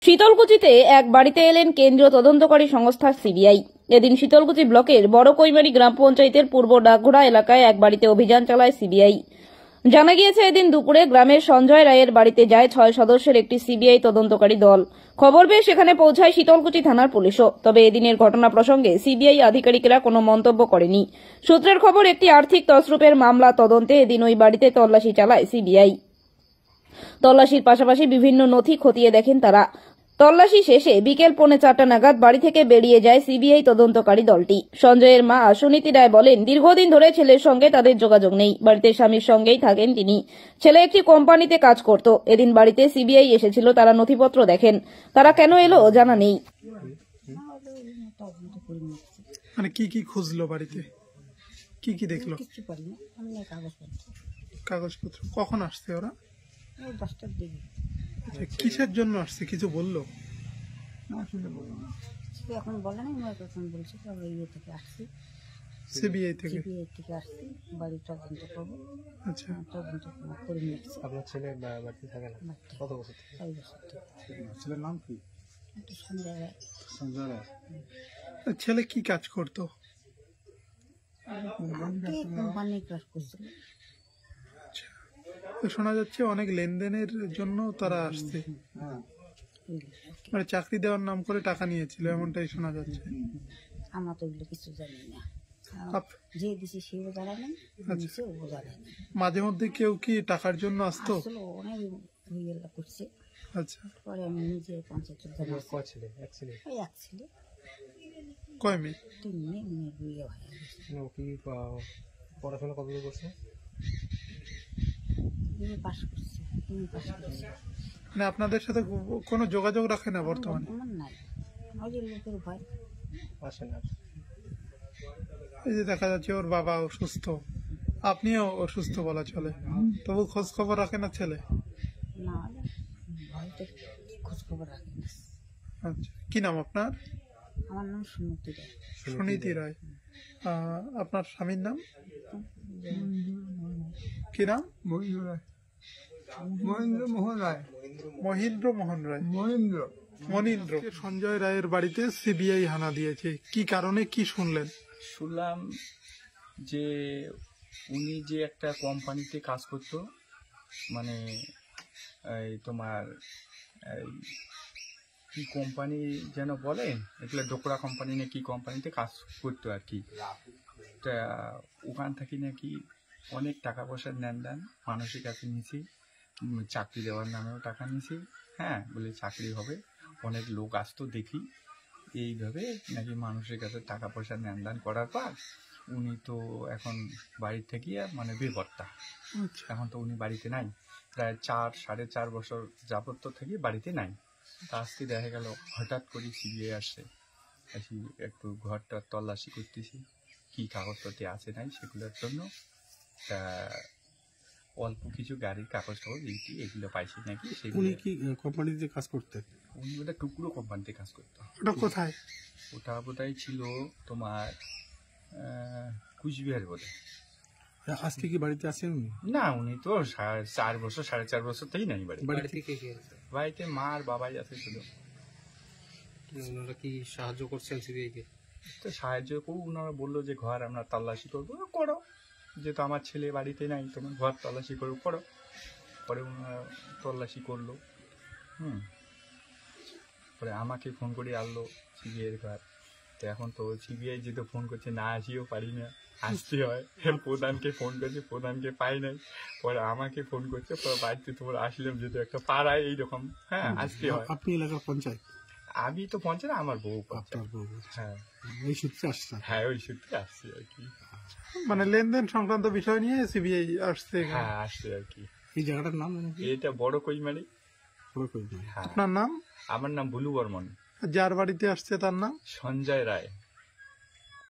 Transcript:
শীতলকুচিতে এক বাড়িতে এলেন কেন্দ্রীয় তদন্তকারী সংস্থা সিবিআই। এদিন শীতলকুচি ব্লকের বড় কৈমারি গ্রাম পঞ্চায়েতের পূর্ব ডাকঘোড়া এলাকায় এক বাড়িতে অভিযান চালায় সিবিআই। জানা গিয়েছে, এদিন দুপুরে গ্রামের সঞ্জয় রায়ের বাড়িতে যায় 6 সদস্যের একটি সিবিআই তদন্তকারী দল। খবর পেয়ে সেখানে পৌঁছায় শীতলকুচি থানার পুলিশও। তবে এদিনের ঘটনা প্রসঙ্গে সিবিআই আধিকারিকেরা কোনো মন্তব্য করেনি। সূত্রের খবর, একটি আর্থিক তছরূপের মামলা তদন্তে এদিন ওই বাড়িতে তল্লাশি চালায় সিবিআই। তল্লাশির পাশাপাশি বিভিন্ন নথি খতিয়ে দেখেন তারা। তল্লাশি শেষে বিকেল 4:45 নাগাদ বাড়ি থেকে বেরিয়ে যায় সিবিআই তদন্তকারী দলটি। সঞ্জয়ের মা সুনীতি রায় বলেন, দীর্ঘদিন ধরে ছেলের সঙ্গে তাদের যোগাযোগ নেই। বাড়িতে স্বামীর সঙ্গেই থাকেন তিনি। ছেলে একটি কোম্পানিতে কাজ করত। এদিন বাড়িতে সিবিআই এসেছিল, তারা নথিপত্র দেখেন। তারা কেন এলো জানা নেই। মানে কি খুঁজলো বাড়িতে, কি দেখলো? কাগজপত্র। কখন আসছে ওরা? 10টার দিকে। কিসের জন্য আসছে কিছু বললো? এখন বলে নাই, আমি এখন বলছি ইয়ে থেকে আসছি, সিবিআই থেকে আসছি, বাড়ি তদন্ত করবো। আচ্ছা, তদন্ত করে নিচ্ছি। আপনার ছেলে বাড়িতে থাকে না? কত বছর থেকে? 6 বছর থেকে। ছেলের নাম কি? সঞ্জয় রায়। ছেলে কি কাজ করতো? কোম্পানি কাজ করছিল। তো শোনা যাচ্ছে অনেক লেনদেনের জন্য তারা আসছে, মানে চাকরি দেওয়ার নাম করে টাকা নিয়েছিল, এমনটাই শোনা যাচ্ছে। আমরা তো এগুলো কিছু জানি না। যে দিছি সেও জানায় নাই, নিচে ও জানায় নাই। মাঝে মধ্যে কেউ কি টাকার জন্য আসতো? অনেক ইয়ে করছে। আচ্ছা, পরে আমি নিজে পঞ্চায়েত কয় ছেলে? এক ছেলে। এক ছেলে। কয় মেয়ে? 3 মেয়ে, মেয়ের বিয়ে হয়ে গেছে। ও কি পড়াশোনা কতদূর করছে? পাস করছে। মানে আপনাদের সাথে কোনো যোগাযোগ রাখে না বর্তমানে? আমার নাই, ওই যে লোকের ভয় আসে না। এই যে দেখা যাচ্ছে ওর বাবা অসুস্থ, আপনিও অসুস্থ বলা চলে, তবু খোঁজ খবর রাখে না ছেলে? না, ভয়তে খোঁজ খবর রাখে না। আচ্ছা, কি নাম আপনার? আমার নাম সুনীতি রায়। সুনীতি রায়। আপনার স্বামীর নাম কি নাম? মহেন্দ্র মোহন রায়। মনীন্দ্র। সঞ্জয় রায়ের বাড়িতে সিবিআই হানা দিয়েছে, কি কারণে, কি শুনলেন? শুনলাম যে উনি যে একটা কোম্পানিতে কাজ করত, মানে এই তোমার এই কি কোম্পানি যেন বলে, এগুলো ডোকরা কোম্পানি না কি কোম্পানিতে কাজ করতো আর কি। তা ওখান থেকে নাকি অনেক টাকা পয়সার নেন মানুষের কাছে নিয়েছি, চাকরি দেওয়ার নামেও টাকা নিয়েছি। হ্যাঁ, বলে চাকরি হবে, অনেক লোক আসতো দেখি। এইভাবে নাকি মানুষের কাছে টাকা পয়সা নেন করার পর উনি তো এখন বাড়ি থেকে মানে বেপত্তা। এখন তো উনি বাড়িতে নাই, প্রায় 4-4.5 বছর যাবত থেকে বাড়িতে নাই। তা আজকে দেখা গেল হঠাৎ করে সিবিআই আসছে, আসি একটু ঘরটা তল্লাশি করতেছি, কি কাগজপত্র আছে নাই সেগুলোর জন্য। তা অল্প কিছু গাড়ির কাগজ টাগজ এগুলো পাইছি নাকি। উনি কি কোম্পানিতে কাজ করতেন? উনি ওটা টুকরো কোম্পানিতে কাজ করতো। ওটা কোথায়? ওটা বোধহয় ছিল তোমার কুচবিহার বলে। আজকে কি বাড়িতে আছেন উনি? না, উনি তো 4 বছর 4.5 বছর থেকেই নাই বাড়ি। বাড়িতে মা আর বাবাই আছে শুধু। ওনারা কি সাহায্য করছেন সিবিআই কে? তো সাহায্য করবো, ওনারা বললো যে ঘর আমরা তল্লাশি করবো, করো, যেহেতু আমার ছেলে বাড়িতে নাই, তোমার ঘর তল্লাশি করবো, করো। পরে ওনারা তল্লাশি করলো। পরে আমাকে ফোন করে আনলো সিবিআই ঘর। তো এখন তো সিবিআই যেহেতু ফোন করছে, না আসিও পারি না, আসতে হয়। প্রধানকে ফোন করছে, প্রধানকে পাই নাই। পরে আমাকে ফোন করছে, পরে বাড়িতে তোমার আসলাম, যেহেতু একটা পাড়ায় এইরকম। হ্যাঁ, আসতে হয়। আপনি এলাকার পঞ্চায়েত? আমি তো পঞ্চায়েত, আমার বউ পঞ্চায়েত। হ্যাঁ, ওই সূত্রে আসছে। হ্যাঁ, ওই সূত্রে আসছে আর কি। মানে লেনদেন সংক্রান্ত বিষয় নিয়ে সিবিআই আসছে? হ্যাঁ, আসছে আর কি। এই জায়গাটার নাম? এটা বড় কৈমারি। আপনার নাম? আমার নাম বুলু বর্মন। যার বাড়িতে আসছে তার নাম? সঞ্জয় রায়।